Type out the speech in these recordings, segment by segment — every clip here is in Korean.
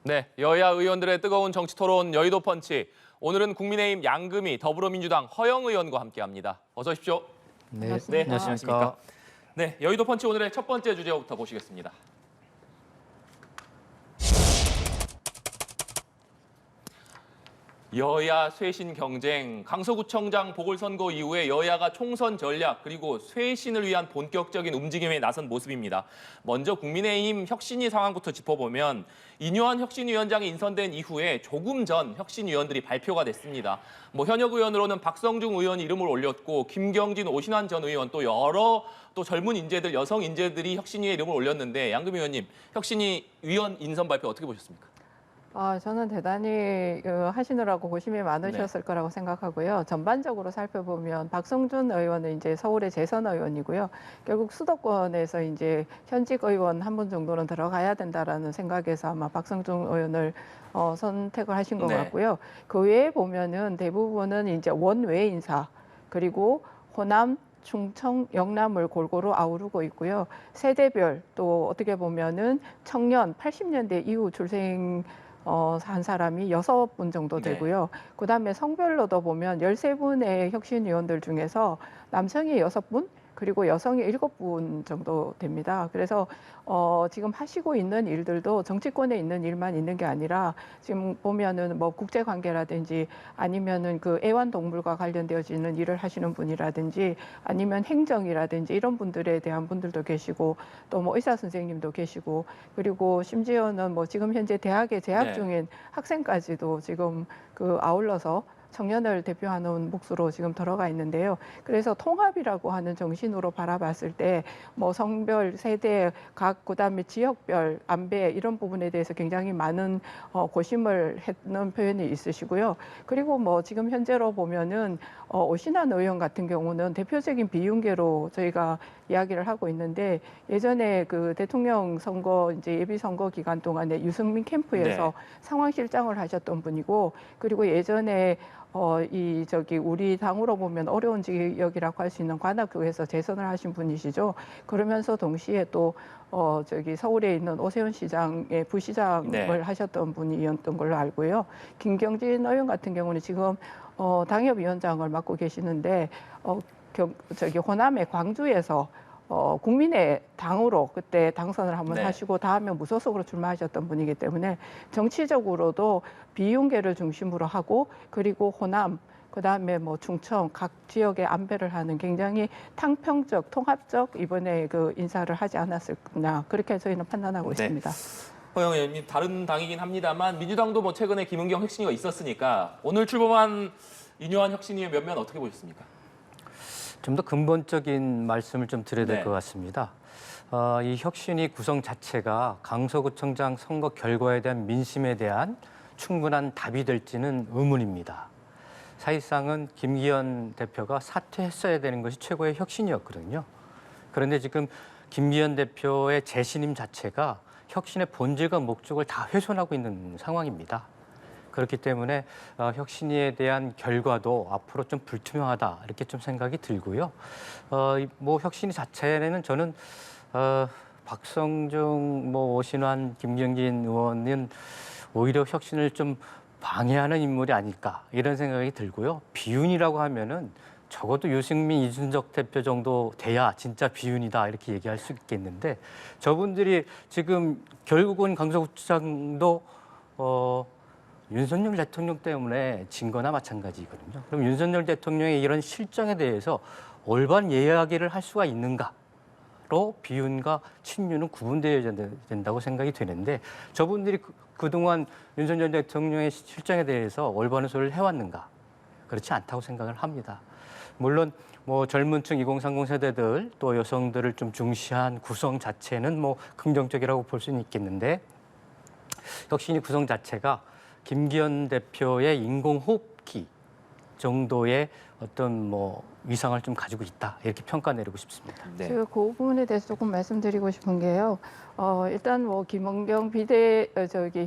네, 여야 의원들의 뜨거운 정치 토론 여의도 펀치. 오늘은 국민의힘 양금희, 더불어민주당 허영 의원과 함께합니다. 어서 오십시오. 네, 네, 안녕하십니까. 안녕하십니까. 네, 여의도 펀치 오늘의 첫 번째 주제부터 보시겠습니다. 여야 쇄신 경쟁, 강서구청장 보궐선거 이후에 여야가 총선 전략 그리고 쇄신을 위한 본격적인 움직임에 나선 모습입니다. 먼저 국민의힘 혁신위 상황부터 짚어보면 인요한 혁신위원장이 인선된 이후에 조금 전 혁신위원들이 발표가 됐습니다. 현역 의원으로는 박성중 의원이 이름을 올렸고 김경진, 오신환 전 의원 또 여러 또 젊은 인재들, 여성 인재들이 혁신위에 이름을 올렸는데 양금희 의원님, 혁신위 위원 인선 발표 어떻게 보셨습니까? 저는 대단히 하시느라고 고심이 많으셨을 거라고 생각하고요. 전반적으로 살펴보면 박성준 의원은 이제 서울의 재선 의원이고요. 결국 수도권에서 이제 현직 의원 한 분 정도는 들어가야 된다라는 생각에서 아마 박성준 의원을 선택을 하신 것 네. 같고요. 그 외에 보면은 대부분은 이제 원외 인사 그리고 호남 충청, 영남을 골고루 아우르고 있고요. 세대별 또 어떻게 보면은 청년 80년대 이후 출생 한 사람이 6분 정도 되고요. 그다음에 성별로도 보면 13분의 혁신위원들 중에서 남성이 6분, 그리고 여성이 7분 정도 됩니다. 그래서 지금 하시고 있는 일들도 정치권에 있는 일만 있는 게 아니라 지금 보면은 뭐 국제 관계라든지 아니면은 그 애완동물과 관련되어지는 일을 하시는 분이라든지 아니면 행정이라든지 이런 분들에 대한 분들도 계시고 또 뭐 의사 선생님도 계시고 그리고 심지어는 뭐 지금 현재 대학에 재학 중인 학생까지도 지금 그 아울러서 청년을 대표하는 몫으로 지금 들어가 있는데요. 그래서 통합이라고 하는 정신으로 바라봤을 때 뭐 성별, 세대, 각 그다음에 지역별, 안배 이런 부분에 대해서 굉장히 많은 고심을 했는 표현이 있으시고요. 그리고 뭐 지금 현재로 보면은 오신환 의원 같은 경우는 대표적인 비윤계로 저희가 이야기를 하고 있는데 예전에 그 대통령 선거 이제 예비 선거 기간 동안에 유승민 캠프에서 상황실장을 하셨던 분이고 그리고 예전에 우리 당으로 보면 어려운 지역이라고 할 수 있는 관악구에서 재선을 하신 분이시죠. 그러면서 동시에 또 서울에 있는 오세훈 시장의 부시장을 하셨던 분이었던 걸로 알고요. 김경진 의원 같은 경우는 지금 당협위원장을 맡고 계시는데 호남의 광주에서 국민의 당으로 그때 당선을 한번 하시고 다음에 무소속으로 출마하셨던 분이기 때문에 정치적으로도 비윤계를 중심으로 하고 그리고 호남 그다음에 뭐 충청 각 지역에 안배를 하는 굉장히 탕평적 통합적 이번에 그 인사를 하지 않았을까 그렇게 저희는 판단하고 있습니다. 허영 의원님, 다른 당이긴 합니다만 민주당도 뭐 최근에 김은경 혁신위가 있었으니까 오늘 출범한 인요한 혁신위의 면면 어떻게 보셨습니까? 좀 더 근본적인 말씀을 좀 드려야 될 것 같습니다. 이 혁신위 구성 자체가 강서구청장 선거 결과에 대한 민심에 대한 충분한 답이 될지는 의문입니다. 사실상은 김기현 대표가 사퇴했어야 되는 것이 최고의 혁신이었거든요. 그런데 지금 김기현 대표의 재신임 자체가 혁신의 본질과 목적을 다 훼손하고 있는 상황입니다. 그렇기 때문에 혁신위에 대한 결과도 앞으로 좀 불투명하다 이렇게 좀 생각이 들고요. 뭐 혁신위 자체는 저는 박성중, 오신환, 김경진 의원은 오히려 혁신을 좀 방해하는 인물이 아닐까 이런 생각이 들고요. 비윤이라고 하면은 적어도 유승민, 이준석 대표 정도 돼야 진짜 비윤이다 이렇게 얘기할 수 있겠는데 저분들이 지금 결국은 강서구청장도 윤석열 대통령 때문에 진 거나 마찬가지거든요. 그럼 윤석열 대통령의 이런 실정에 대해서 올바른 이야기를 할 수가 있는가로 비윤과 친윤은 구분되어야 된다고 생각이 되는데 저분들이 그동안 윤석열 대통령의 실정에 대해서 올바른 소리를 해왔는가? 그렇지 않다고 생각을 합니다. 물론 뭐 젊은 층 2030 세대들 또 여성들을 좀 중시한 구성 자체는 뭐 긍정적이라고 볼 수는 있겠는데 혁신위 구성 자체가 김기현 대표의 인공호흡기 정도의 어떤 뭐 위상을 좀 가지고 있다 이렇게 평가 내리고 싶습니다. 네. 제가 그 부분에 대해서 조금 말씀드리고 싶은 게요. 일단 뭐 김원경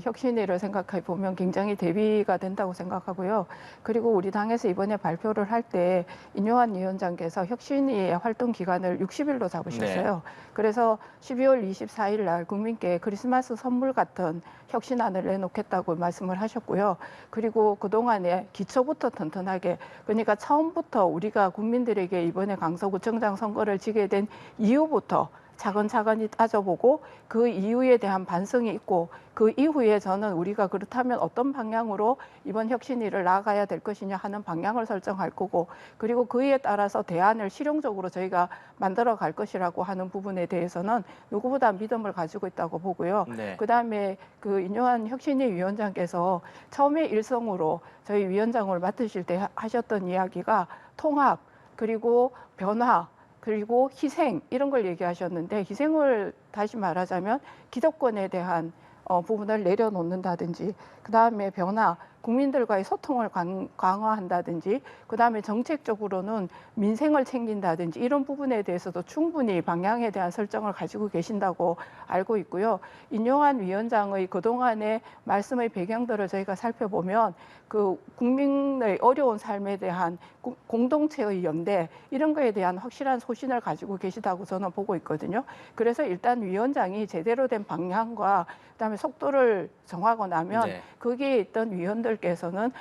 혁신위를 생각해 보면 굉장히 대비가 된다고 생각하고요. 그리고 우리 당에서 이번에 발표를 할 때 인요한 위원장께서 혁신위의 활동 기간을 60일로 잡으셨어요. 그래서 12월 24일 날 국민께 크리스마스 선물 같은 혁신안을 내놓겠다고 말씀을 하셨고요. 그리고 그동안에 기초부터 튼튼하게, 그러니까 처음부터 우리가 국민들에게 이번에 강서구청장 선거를 지게 된 이유부터 차근차근히 따져보고 그 이유에 대한 반성이 있고, 그 이후에 저는 우리가 그렇다면 어떤 방향으로 이번 혁신위를 나아가야 될 것이냐 하는 방향을 설정할 거고, 그리고 그에 따라서 대안을 실용적으로 저희가 만들어 갈 것이라고 하는 부분에 대해서는 누구보다 믿음을 가지고 있다고 보고요. 네. 그다음에 그 인요한 혁신위 위원장께서 처음에 일성으로 저희 위원장을 맡으실 때 하셨던 이야기가 통합, 그리고 변화, 그리고 희생, 이런 걸 얘기하셨는데, 희생을 다시 말하자면 기득권에 대한 부분을 내려놓는다든지, 그다음에 변화, 국민들과의 소통을 강화한다든지, 그다음에 정책적으로는 민생을 챙긴다든지, 이런 부분에 대해서도 충분히 방향에 대한 설정을 가지고 계신다고 알고 있고요. 인요한 위원장의 그동안의 말씀의 배경들을 저희가 살펴보면 그 국민의 어려운 삶에 대한 공동체의 연대, 이런 거에 대한 확실한 소신을 가지고 계시다고 저는 보고 있거든요. 그래서 일단 위원장이 제대로 된 방향과 그다음에 속도를 정하고 나면 네. 거기에 있던 위원들께서는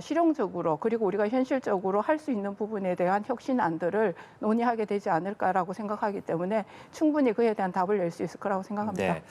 실용적으로, 그리고 우리가 현실적으로 할 수 있는 부분에 대한 혁신안들을 논의하게 되지 않을까라고 생각하기 때문에 충분히 그에 대한 답을 낼 수 있을 거라고 생각합니다. 네.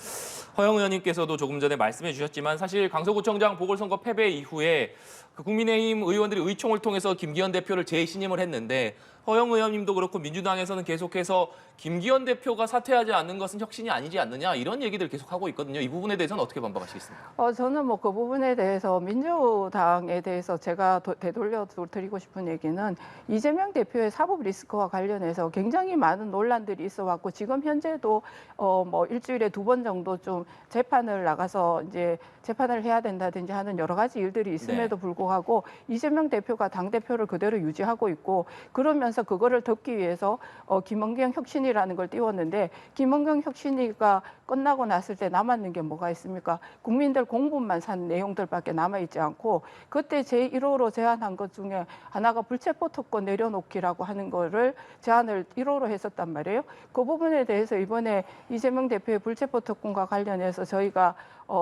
허영 의원님께서도 조금 전에 말씀해 주셨지만 사실 강서구청장 보궐선거 패배 이후에 그 국민의힘 의원들이 의총을 통해서 김기현 대표를 재신임을 했는데, 허영 의원님도 그렇고 민주당에서는 계속해서 김기현 대표가 사퇴하지 않는 것은 혁신이 아니지 않느냐, 이런 얘기들 계속하고 있거든요. 이 부분에 대해서는 어떻게 반박하시겠습니까? 저는 뭐 그 부분에 대해서 민주당에 대해서 제가 되돌려 드리고 싶은 얘기는, 이재명 대표의 사법 리스크와 관련해서 굉장히 많은 논란들이 있어 왔고, 지금 현재도 뭐 일주일에 2번 정도 좀 재판을 나가서 이제 재판을 해야 된다든지 하는 여러 가지 일들이 있음에도 불구하고 이재명 대표가 당대표를 그대로 유지하고 있고, 그러면서 그거를 덮기 위해서 김원경 혁신이라는 걸 띄웠는데, 김원경 혁신이가 끝나고 났을 때 남았는 게 뭐가 있습니까? 국민들 공분만 산 내용들밖에 남아있지 않고, 그때 제1호로 제안한 것 중에 하나가 불체포 특권 내려놓기라고 하는 거를 제안을 1호로 했었단 말이에요. 그 부분에 대해서 이번에 이재명 대표의 불체포 특권과 관련해서 저희가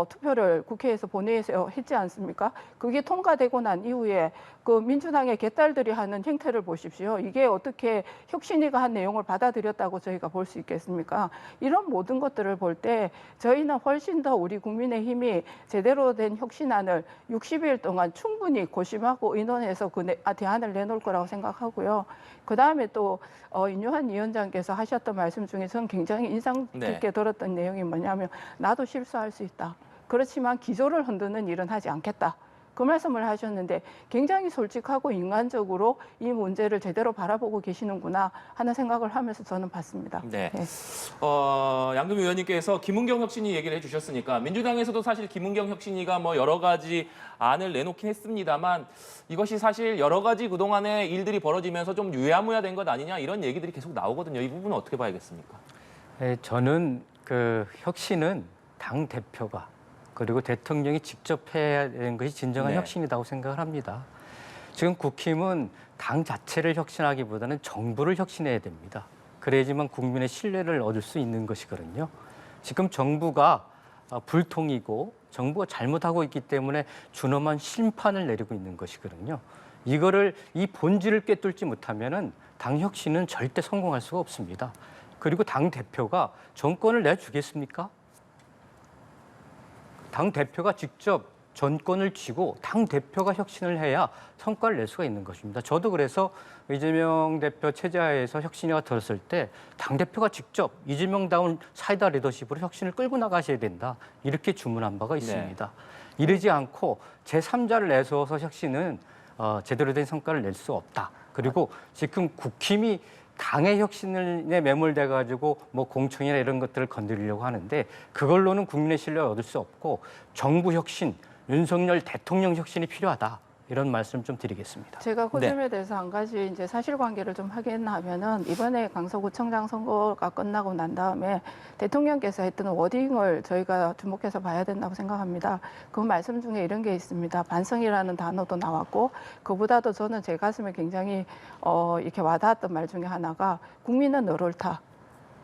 투표를 국회에서 본회의에서 했지 않습니까? 그게 통과되고 난 이후에 그 민주당의 개딸들이 하는 행태를 보십시오. 이게 어떻게 혁신위가 한 내용을 받아들였다고 저희가 볼 수 있겠습니까? 이런 모든 것들을 볼 때 저희는 훨씬 더 우리 국민의힘이 제대로 된 혁신안을 60일 동안 충분히 고심하고 의논해서 대안을 내놓을 거라고 생각하고요. 그다음에 또 인요한 위원장께서 하셨던 말씀 중에 저는 굉장히 인상 깊게 들었던 내용이 뭐냐면, 나도 실수할 수 있다. 그렇지만 기조를 흔드는 일은 하지 않겠다. 그 말씀을 하셨는데, 굉장히 솔직하고 인간적으로 이 문제를 제대로 바라보고 계시는구나 하는 생각을 하면서 저는 봤습니다. 네. 양금 의원님께서 김은경 혁신위 얘기를 해주셨으니까, 민주당에서도 사실 김은경 혁신위가 뭐 여러 가지 안을 내놓긴 했습니다만, 이것이 사실 여러 가지 그동안의 일들이 벌어지면서 좀 유야무야된 것 아니냐, 이런 얘기들이 계속 나오거든요. 이 부분은 어떻게 봐야겠습니까? 네, 저는 그 혁신은 당 대표가, 그리고 대통령이 직접 해야 되는 것이 진정한 혁신이라고 생각을 합니다. 지금 국힘은 당 자체를 혁신하기보다는 정부를 혁신해야 됩니다. 그래야지만 국민의 신뢰를 얻을 수 있는 것이거든요. 지금 정부가 불통이고 정부가 잘못하고 있기 때문에 준엄한 심판을 내리고 있는 것이거든요. 이 본질을 꿰뚫지 못하면은 당 혁신은 절대 성공할 수가 없습니다. 그리고 당 대표가 정권을 내주겠습니까? 당 대표가 직접 전권을 쥐고 당 대표가 혁신을 해야 성과를 낼 수가 있는 것입니다. 저도 그래서 이재명 대표 체제하에서 혁신위가 들었을 때 당 대표가 직접 이재명다운 사이다 리더십으로 혁신을 끌고 나가셔야 된다, 이렇게 주문한 바가 있습니다. 이러지 않고 제3자를 내세워서 혁신은 제대로 된 성과를 낼 수 없다. 그리고 지금 국힘이 당의 혁신에 매몰돼 가지고 뭐 공청이나 이런 것들을 건드리려고 하는데, 그걸로는 국민의 신뢰를 얻을 수 없고 정부 혁신, 윤석열 대통령 혁신이 필요하다, 이런 말씀 좀 드리겠습니다. 제가 그 점에 대해서 한 가지 이제 사실관계를 좀 확인하면은 이번에 강서구청장 선거가 끝나고 난 다음에 대통령께서 했던 워딩을 저희가 주목해서 봐야 된다고 생각합니다. 그 말씀 중에 이런 게 있습니다. 반성이라는 단어도 나왔고 그보다도 저는 제 가슴에 굉장히 이렇게 와닿았던 말 중에 하나가 국민은 너를 타.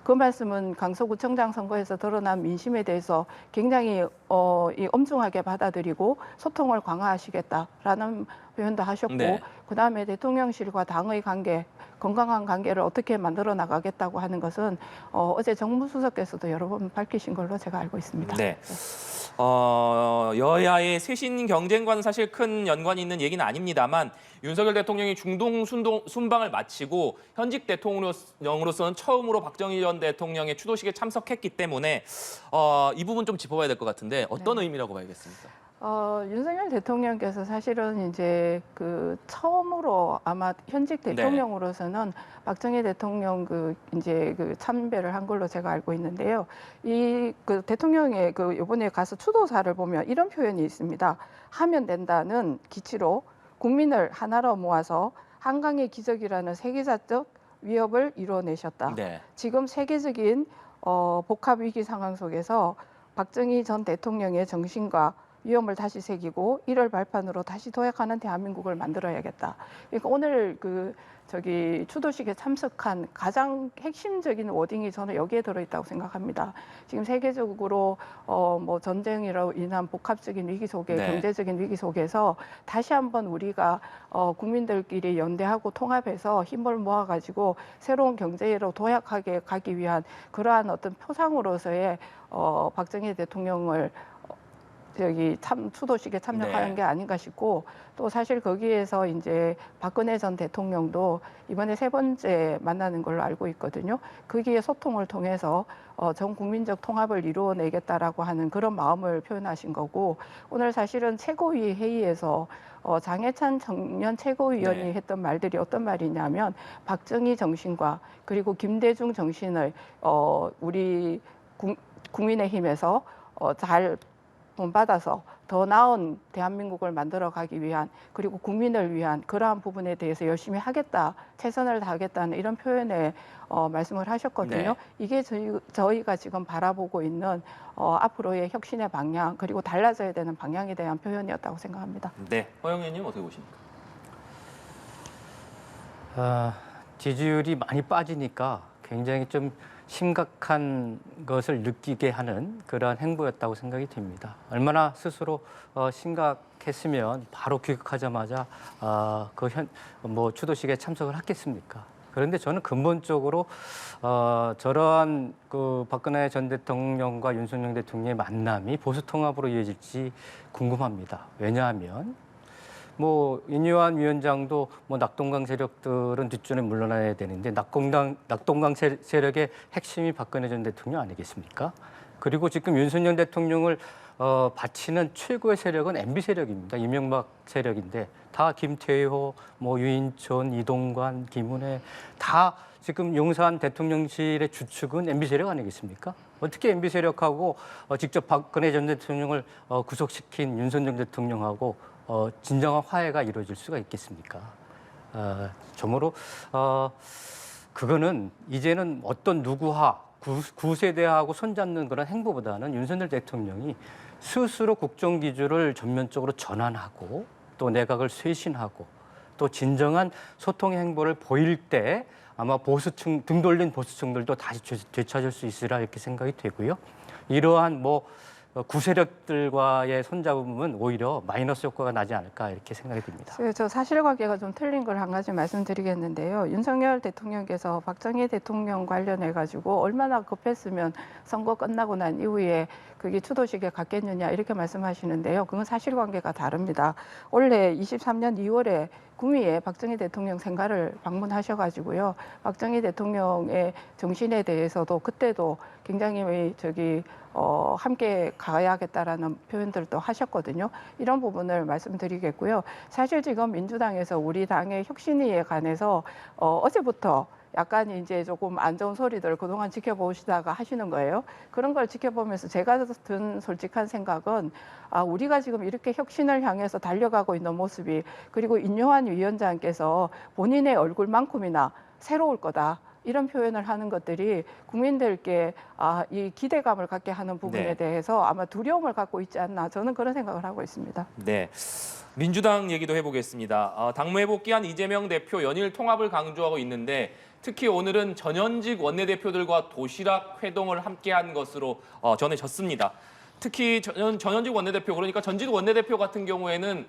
그 말씀은 강서구청장 선거에서 드러난 민심에 대해서 굉장히 이 엄중하게 받아들이고 소통을 강화하시겠다라는 표현도 하셨고 네. 그다음에 대통령실과 당의 관계, 건강한 관계를 어떻게 만들어 나가겠다고 하는 것은 어제 정무수석께서도 여러 번 밝히신 걸로 제가 알고 있습니다. 네. 여야의 쇄신 경쟁과는 사실 큰 연관이 있는 얘기는 아닙니다만 윤석열 대통령이 중동 순방을 마치고 현직 대통령으로서는 처음으로 박정희 전 대통령의 추도식에 참석했기 때문에 이 부분 좀 짚어봐야 될 것 같은데 어떤 의미라고 봐야겠습니까? 윤석열 대통령께서 사실은 이제 그 처음으로 아마 현직 대통령으로서는 박정희 대통령 이제 참배를 한 걸로 제가 알고 있는데요. 이 그 대통령의 그 이번에 가서 추도사를 보면 이런 표현이 있습니다. 하면 된다는 기치로 국민을 하나로 모아서 한강의 기적이라는 세계사적 위협을 이뤄내셨다. 네. 지금 세계적인 복합 위기 상황 속에서 박정희 전 대통령의 정신과 위험을 다시 새기고 이를 발판으로 다시 도약하는 대한민국을 만들어야겠다. 그러니까 오늘 추도식에 참석한 가장 핵심적인 워딩이 저는 여기에 들어있다고 생각합니다. 지금 세계적으로 뭐 전쟁으로 인한 복합적인 위기 속에 경제적인 위기 속에서 다시 한번 우리가 국민들끼리 연대하고 통합해서 힘을 모아가지고 새로운 경제로 도약하게 가기 위한 그러한 어떤 표상으로서의 박정희 대통령을 추도식에 참여하는 게 아닌가 싶고 또 사실 거기에서 이제 박근혜 전 대통령도 이번에 3번째 만나는 걸로 알고 있거든요. 거기에 소통을 통해서 전 국민적 통합을 이루어내겠다라고 하는 그런 마음을 표현하신 거고 오늘 사실은 최고위 회의에서 장해찬 청년 최고위원이 했던 말들이 어떤 말이냐면 박정희 정신과 그리고 김대중 정신을 우리 국민의힘에서 잘 본받아서 더 나은 대한민국을 만들어가기 위한 그리고 국민을 위한 그러한 부분에 대해서 열심히 하겠다, 최선을 다하겠다는 이런 표현의 말씀을 하셨거든요. 이게 저희가 지금 바라보고 있는 앞으로의 혁신의 방향 그리고 달라져야 되는 방향에 대한 표현이었다고 생각합니다. 네, 허영 의원님 어떻게 보십니까? 지지율이 많이 빠지니까 굉장히 좀 심각한 것을 느끼게 하는 그러한 행보였다고 생각이 됩니다. 얼마나 스스로 심각했으면 바로 귀국하자마자 추도식에 참석을 했겠습니까? 그런데 저는 근본적으로 저러한 박근혜 전 대통령과 윤석열 대통령의 만남이 보수 통합으로 이어질지 궁금합니다. 왜냐하면 인유한 위원장도 낙동강 세력들은 뒷전에 물러나야 되는데 낙동강 세력의 핵심이 박근혜 전 대통령 아니겠습니까? 그리고 지금 윤석열 대통령을 바치는 최고의 세력은 MB 세력입니다. 이명박 세력인데 다 김태호, 유인촌, 이동관, 김은혜 다 지금 용산 대통령실의 주축은 MB 세력 아니겠습니까? 어떻게 MB 세력하고 직접 박근혜 전 대통령을 구속시킨 윤석열 대통령하고 진정한 화해가 이루어질 수가 있겠습니까? 저므로 그거는 이제는 어떤 누구와 구세대하고 손잡는 그런 행보보다는 윤석열 대통령이 스스로 국정기조를 전면적으로 전환하고 또 내각을 쇄신하고 또 진정한 소통의 행보를 보일 때 아마 보수층, 등 돌린 보수층들도 다시 되찾을 수 있으리라 이렇게 생각이 되고요. 이러한 구세력들과의 손잡음은 오히려 마이너스 효과가 나지 않을까 이렇게 생각이 듭니다. 저 사실관계가 좀 틀린 걸 한 가지 말씀드리겠는데요. 윤석열 대통령께서 박정희 대통령 관련해 가지고 얼마나 급했으면 선거 끝나고 난 이후에 그게 추도식에 갔겠느냐 이렇게 말씀하시는데요. 그건 사실관계가 다릅니다. 올해 23년 2월에 구미에 박정희 대통령 생가를 방문하셔가지고요. 박정희 대통령의 정신에 대해서도 그때도 굉장히 함께 가야겠다라는 표현들도 하셨거든요. 이런 부분을 말씀드리겠고요. 사실 지금 민주당에서 우리 당의 혁신위에 관해서 어제부터 약간 이제 조금 안 좋은 소리들 그동안 지켜보시다가 하시는 거예요. 그런 걸 지켜보면서 제가 든 솔직한 생각은 우리가 지금 이렇게 혁신을 향해서 달려가고 있는 모습이 그리고 인요한 위원장께서 본인의 얼굴만큼이나 새로울 거다. 이런 표현을 하는 것들이 국민들께 이 기대감을 갖게 하는 부분에 네. 대해서 아마 두려움을 갖고 있지 않나 저는 그런 생각을 하고 있습니다. 네. 민주당 얘기도 해보겠습니다. 당무에 복귀한 이재명 대표 연일 통합을 강조하고 있는데 특히 오늘은 전현직 원내대표들과 도시락 회동을 함께한 것으로 전해졌습니다. 특히 전현직 원내대표 그러니까 전직 원내대표 같은 경우에는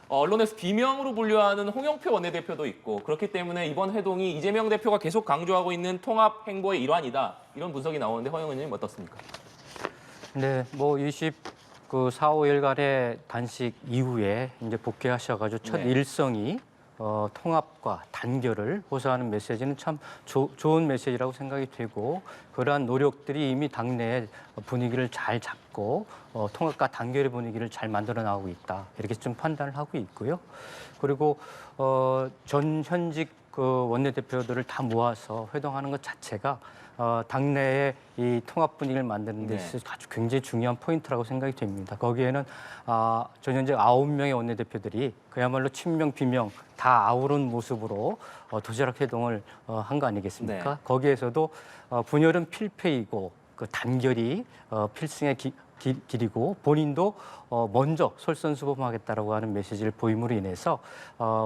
언론에서 비명으로 분류하는 홍영표 원내대표도 있고 그렇기 때문에 이번 회동이 이재명 대표가 계속 강조하고 있는 통합 행보의 일환이다. 이런 분석이 나오는데 허영 의원님 어떻습니까? 네, 뭐 24, 5일간의 단식 이후에 이제 복귀하셔가지고 첫 네. 일성이 통합과 단결을 호소하는 메시지는 참 좋은 메시지라고 생각이 되고 그러한 노력들이 이미 당내의 분위기를 잘 잡고 통합과 단결의 분위기를 잘 만들어 나가고 있다 이렇게 좀 판단을 하고 있고요. 그리고 전 현직 그 원내대표들을 다 모아서 회동하는 것 자체가 당내의 이 통합 분위기를 만드는 데 있어서 아주 굉장히 중요한 포인트라고 생각이 됩니다. 거기에는 전현직 9명의 원내대표들이 그야말로 친명, 비명 다 아우른 모습으로 도시락 회동을 한 거 아니겠습니까? 네. 거기에서도 분열은 필패이고 그 단결이 필승의 길이고 본인도 먼저 솔선수범하겠다라고 하는 메시지를 보임으로 인해서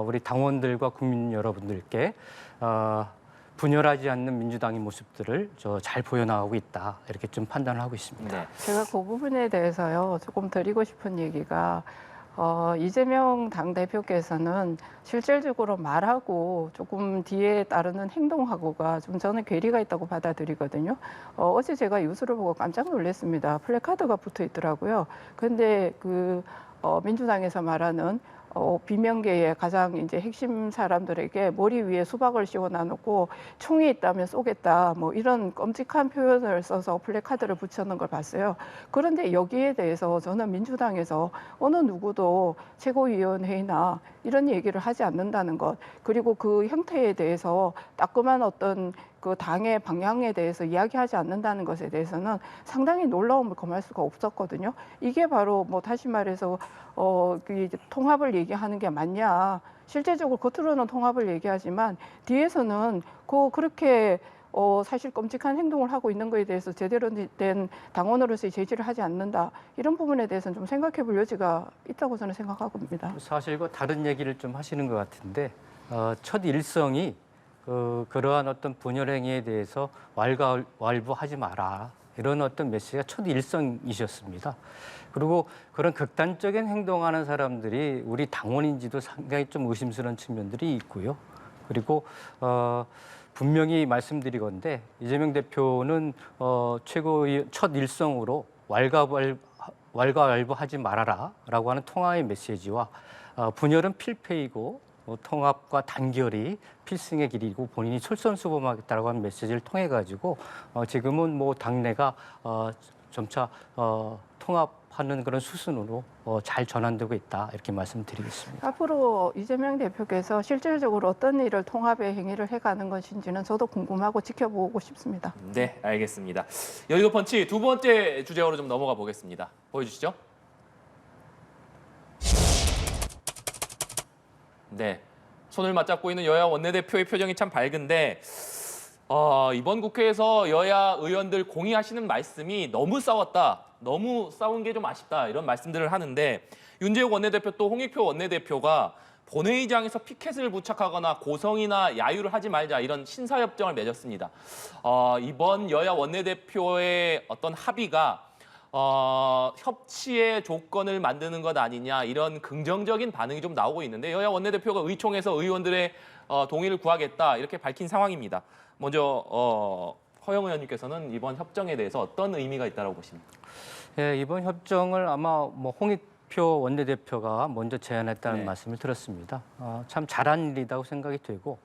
우리 당원들과 국민 여러분들께 분열하지 않는 민주당의 모습들을 잘 보여나가고 있다 이렇게 좀 판단을 하고 있습니다. 네. 제가 그 부분에 대해서요 조금 드리고 싶은 얘기가 이재명 당대표께서는 실질적으로 말하고 조금 뒤에 따르는 행동하고가 좀 저는 괴리가 있다고 받아들이거든요. 어제 제가 뉴스를 보고 깜짝 놀랐습니다. 플래카드가 붙어 있더라고요. 근데 민주당에서 말하는 비명계의 가장 이제 핵심 사람들에게 머리 위에 수박을 씌워 놔놓고 총이 있다면 쏘겠다 뭐 이런 끔찍한 표현을 써서 플래카드를 붙여놓은 걸 봤어요. 그런데 여기에 대해서 저는 민주당에서 어느 누구도 최고위원회의나 이런 얘기를 하지 않는다는 것 그리고 그 형태에 대해서 따끔한 어떤 그 당의 방향에 대해서 이야기하지 않는다는 것에 대해서는 상당히 놀라움을 금할 수가 없었거든요. 이게 바로 뭐 다시 말해서 그 통합을 얘기하는 게 맞냐? 실제적으로 겉으로는 통합을 얘기하지만 뒤에서는 그렇게 사실 끔찍한 행동을 하고 있는 것에 대해서 제대로 된 당원으로서의 제지를 하지 않는다. 이런 부분에 대해서는 좀 생각해 볼 여지가 있다고 저는 생각하고 있습니다. 사실과 다른 얘기를 좀 하시는 것 같은데 첫 일성이 그러한 어떤 분열 행위에 대해서 왈가왈부하지 마라 이런 어떤 메시지가 첫 일성이셨습니다. 그리고 그런 극단적인 행동하는 사람들이 우리 당원인지도 상당히 좀 의심스러운 측면들이 있고요. 그리고 분명히 말씀드리건대 이재명 대표는 최고의 첫 일성으로 왈가왈부하지 말아라라고 하는 통합의 메시지와 분열은 필패이고 통합과 단결이 필승의 길이고 본인이 솔선수범하겠다라고 하는 메시지를 통해 가지고 지금은 뭐 당내가 점차 통합하는 그런 수순으로 잘 전환되고 있다 이렇게 말씀드리겠습니다. 앞으로 이재명 대표께서 실질적으로 어떤 일을 통합의 행위를 해가는 것인지는 저도 궁금하고 지켜보고 싶습니다. 네, 알겠습니다. 여의도 펀치 두 번째 주제로 좀 넘어가 보겠습니다. 보여주시죠. 네, 손을 맞잡고 있는 여야 원내대표의 표정이 참 밝은데 이번 국회에서 여야 의원들 공의하시는 말씀이 너무 싸웠다, 너무 싸운 게 좀 아쉽다 이런 말씀들을 하는데 윤재욱 원내대표 또 홍익표 원내대표가 본회의장에서 피켓을 부착하거나 고성이나 야유를 하지 말자 이런 신사협정을 맺었습니다. 이번 여야 원내대표의 어떤 합의가 협치의 조건을 만드는 것 아니냐 이런 긍정적인 반응이 좀 나오고 있는데 여야 원내대표가 의총에서 의원들의 동의를 구하겠다 이렇게 밝힌 상황입니다. 먼저 허영 의원님께서는 이번 협정에 대해서 어떤 의미가 있다고 보십니까? 예, 이번 협정을 아마 뭐 홍익표 원내대표가 먼저 제안했다는 네. 말씀을 들었습니다. 참 잘한 일이라고 생각이 되고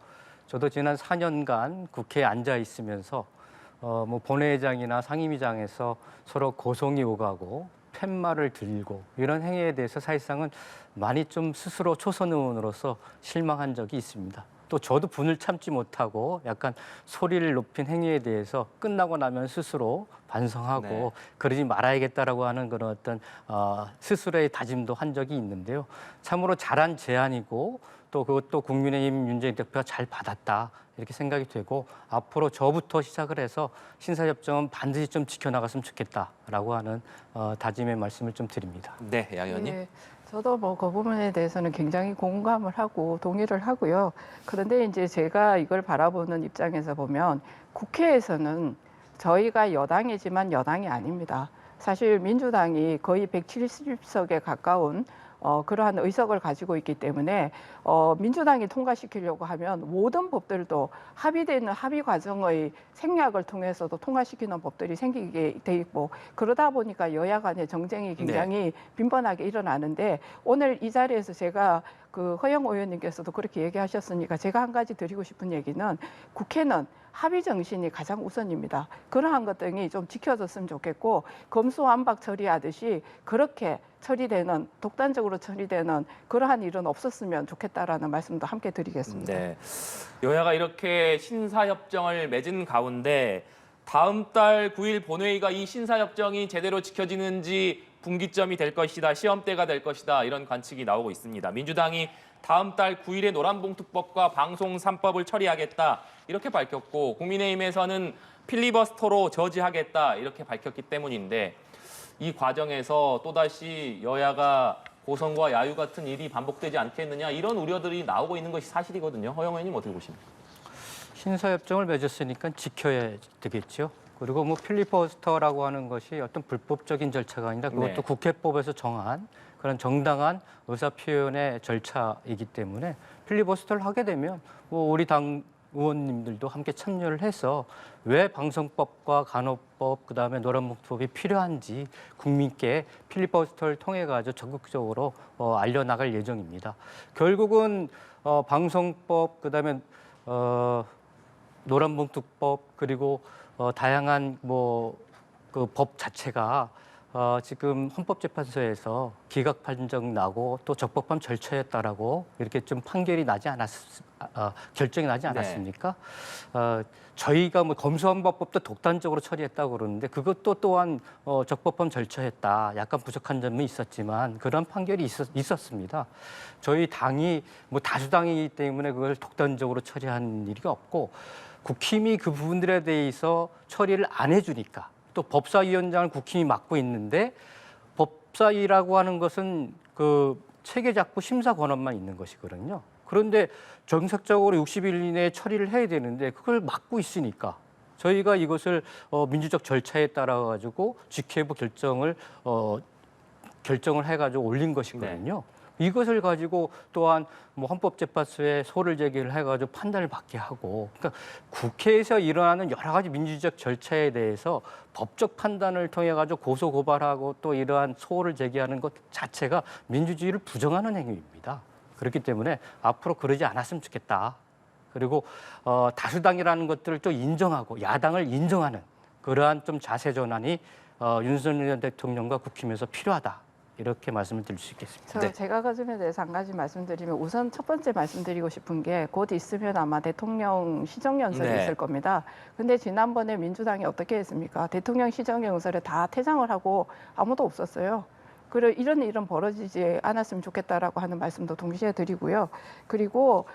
저도 지난 4년간 국회에 앉아 있으면서 뭐 본회의장이나 상임위장에서 서로 고성이 오가고 팻말을 들고 이런 행위에 대해서 사실상은 많이 좀 스스로 초선 의원으로서 실망한 적이 있습니다. 또 저도 분을 참지 못하고 약간 소리를 높인 행위에 대해서 끝나고 나면 스스로 반성하고 네. 그러지 말아야겠다라고 하는 그런 어떤 스스로의 다짐도 한 적이 있는데요. 참으로 잘한 제안이고 또 그것도 국민의힘 윤재인 대표가 잘 받았다 이렇게 생각이 되고 앞으로 저부터 시작을 해서 신사협정은 반드시 좀 지켜나갔으면 좋겠다라고 하는 다짐의 말씀을 좀 드립니다. 네, 양 의원님. 네, 저도 뭐 그 부분에 대해서는 굉장히 공감을 하고 동의를 하고요. 그런데 이제 제가 이걸 바라보는 입장에서 보면 국회에서는 저희가 여당이지만 여당이 아닙니다. 사실 민주당이 거의 170석에 가까운 그러한 의석을 가지고 있기 때문에 민주당이 통과시키려고 하면 모든 법들도 합의되는 합의 과정의 생략을 통해서도 통과시키는 법들이 생기게 돼 있고 그러다 보니까 여야 간의 정쟁이 굉장히 빈번하게 일어나는데 오늘 이 자리에서 제가 그 허영 의원님께서도 그렇게 얘기하셨으니까 제가 한 가지 드리고 싶은 얘기는 국회는 합의 정신이 가장 우선입니다. 그러한 것들이 좀 지켜졌으면 좋겠고 검수완박 처리하듯이 그렇게 처리되는 독단적으로 처리되는 그러한 일은 없었으면 좋겠다라는 말씀도 함께 드리겠습니다. 네. 여야가 이렇게 신사협정을 맺은 가운데 다음 달 9일 본회의가 이 신사협정이 제대로 지켜지는지 분기점이 될 것이다, 시험대가 될 것이다 이런 관측이 나오고 있습니다. 민주당이 다음 달 9일에 노란봉투법과 방송 3법을 처리하겠다 이렇게 밝혔고 국민의힘에서는 필리버스터로 저지하겠다 이렇게 밝혔기 때문인데 이 과정에서 또다시 여야가 고성과 야유 같은 일이 반복되지 않겠느냐 이런 우려들이 나오고 있는 것이 사실이거든요. 허영 의원님 어떻게 보십니까? 신사협정을 맺었으니까 지켜야 되겠죠. 그리고 뭐 필리버스터라고 하는 것이 어떤 불법적인 절차가 아니라 그것도 네. 국회법에서 정한 그런 정당한 의사표현의 절차이기 때문에 필리버스터를 하게 되면 뭐 우리 당 의원님들도 함께 참여를 해서 왜 방송법과 간호법 그다음에 노란봉투법이 필요한지 국민께 필리버스터를 통해 가지고 적극적으로 알려나갈 예정입니다. 결국은 방송법 그다음에 노란봉투법 그리고 다양한 뭐 그 법 자체가 지금 헌법재판소에서 기각 판정 나고 또 적법한 절차였다라고 이렇게 좀 판결이 나지 결정이 나지 않았습니까? 저희가 뭐 검수완박법도 독단적으로 처리했다고 그러는데 그것도 또한 적법한 절차였다. 약간 부족한 점은 있었지만 그런 판결이 있었습니다. 저희 당이 뭐 다수당이기 때문에 그걸 독단적으로 처리한 일이 없고 국힘이 그 부분들에 대해서 처리를 안 해주니까 또 법사위원장을 국힘이 맡고 있는데 법사위라고 하는 것은 그 체계작부 심사 권한만 있는 것이거든요. 그런데 정책적으로 60일 이내에 처리를 해야 되는데 그걸 막고 있으니까 저희가 이것을 민주적 절차에 따라 가지고 직회부 결정을 해가지고 올린 것이거든요. 이것을 가지고 또한 뭐 헌법재판소에 소를 제기를 해가지고 판단을 받게 하고, 그러니까 국회에서 일어나는 여러 가지 민주적 절차에 대해서 법적 판단을 통해 가지고 고소 고발하고 또 이러한 소를 제기하는 것 자체가 민주주의를 부정하는 행위입니다. 그렇기 때문에 앞으로 그러지 않았으면 좋겠다. 그리고 다수당이라는 것들을 또 인정하고 야당을 인정하는 그러한 좀 자세 전환이 윤석열 대통령과 국힘에서 필요하다. 이렇게 말씀을 드릴 수 있겠습니다. 제가 그 점에 대해서 한 가지 말씀드리면 우선 첫 번째 말씀드리고 싶은 게 곧 있으면 아마 대통령 시정연설이 있을 겁니다. 근데 지난번에 민주당이 어떻게 했습니까? 대통령 시정연설에 다 퇴장을 하고 아무도 없었어요. 이런 벌어지지 않았으면 좋겠다라고 하는 말씀도 동시에 드리고요. 그리고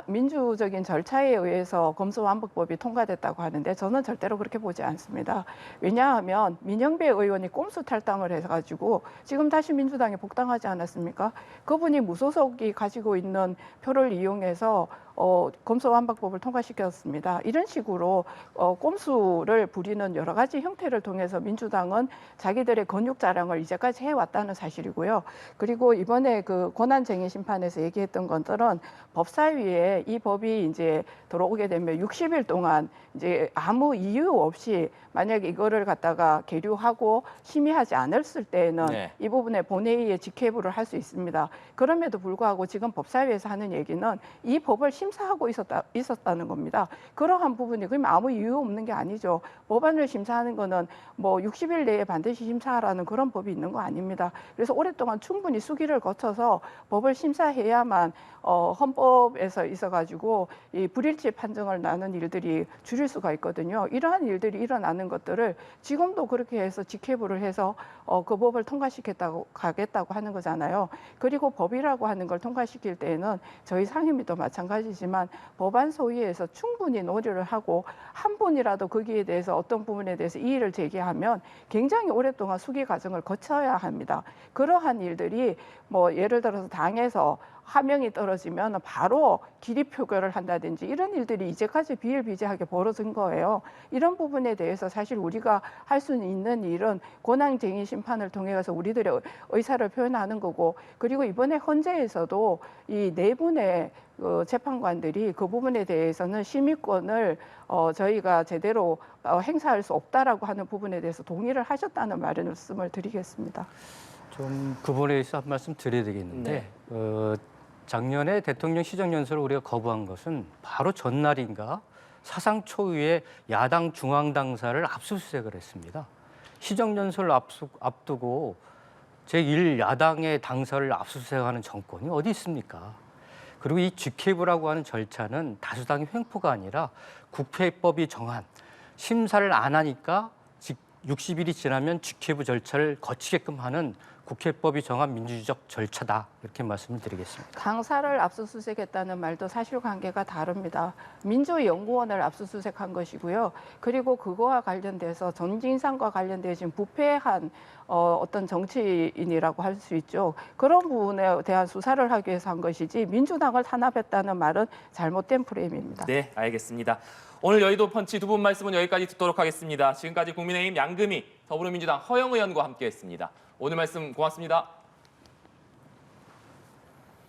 민주적인 절차에 의해서 검수완박법이 통과됐다고 하는데 저는 절대로 그렇게 보지 않습니다. 왜냐하면 민영배 의원이 꼼수 탈당을 해가지고 지금 다시 민주당에 복당하지 않았습니까? 그분이 무소속이 가지고 있는 표를 이용해서 검수완박법을 통과시켰습니다. 이런 식으로 꼼수를 부리는 여러 가지 형태를 통해서 민주당은 자기들의 권육 자랑을 이제까지 해왔다는 사실이고요. 그리고 이번에 그 권한쟁의 심판에서 얘기했던 것들은 법사위에 이 법이 이제 들어오게 되면 60일 동안 이제 아무 이유 없이 만약에 이거를 갖다가 계류하고 심의하지 않았을 때에는 이 부분에 본회의에 직회부를 할 수 있습니다. 그럼에도 불구하고 지금 법사위에서 하는 얘기는 이 법을 심사하고 있었다는 겁니다. 그러한 부분이 그러면 아무 이유 없는 게 아니죠. 법안을 심사하는 거는 뭐 60일 내에 반드시 심사하라는 그런 법이 있는 거 아닙니다. 그래서 오랫동안 충분히 수기를 거쳐서 법을 심사해야만 헌법에서 있어가지고 이 불일치 판정을 나는 일들이 줄일 수가 있거든요. 이러한 일들이 일어나는 것들을 지금도 그렇게 해서 직회부를 해서 그 법을 통과시켰다고 가겠다고 하는 거잖아요. 그리고 법이라고 하는 걸 통과시킬 때에는 저희 상임위도 마찬가지지만 법안 소위에서 충분히 논의를 하고 한 분이라도 거기에 대해서 어떤 부분에 대해서 이의를 제기하면 굉장히 오랫동안 수기 과정을 거쳐야 합니다. 그러한 일들이 뭐 예를 들어서 당에서 하명이 떨어지면 바로 기립 표결을 한다든지 이런 일들이 이제까지 비일비재하게 벌어진 거예요. 이런 부분에 대해서 사실 우리가 할 수 있는 일은 권한쟁의 심판을 통해서 우리들의 의사를 표현하는 거고, 그리고 이번에 헌재에서도 이 네 분의 재판관들이 그 부분에 대해서는 심의권을 저희가 제대로 행사할 수 없다라고 하는 부분에 대해서 동의를 하셨다는 말씀을 드리겠습니다. 좀 그 부분에 대해서 한 말씀 드려야 되겠는데 작년에 대통령 시정연설을 우리가 거부한 것은 바로 전날인가 사상 초유의 야당 중앙당사를 압수수색을 했습니다. 시정연설을 앞두고 제1야당의 당사를 압수수색하는 정권이 어디 있습니까? 그리고 이 직회부라고 하는 절차는 다수당의 횡포가 아니라 국회법이 정한 심사를 안 하니까 60일이 지나면 직회부 절차를 거치게끔 하는 국회법이 정한 민주주의적 절차다, 이렇게 말씀을 드리겠습니다. 당사를 압수수색했다는 말도 사실관계가 다릅니다. 민주연구원을 압수수색한 것이고요. 그리고 그거와 관련돼서 전진상과 관련돼 지금 부패한 어떤 정치인이라고 할 수 있죠. 그런 부분에 대한 수사를 하기 위해서 한 것이지 민주당을 탄압했다는 말은 잘못된 프레임입니다. 네, 알겠습니다. 오늘 여의도 펀치 두 분 말씀은 여기까지 듣도록 하겠습니다. 지금까지 국민의힘 양금희, 더불어민주당 허영 의원과 함께했습니다. 오늘 말씀 고맙습니다.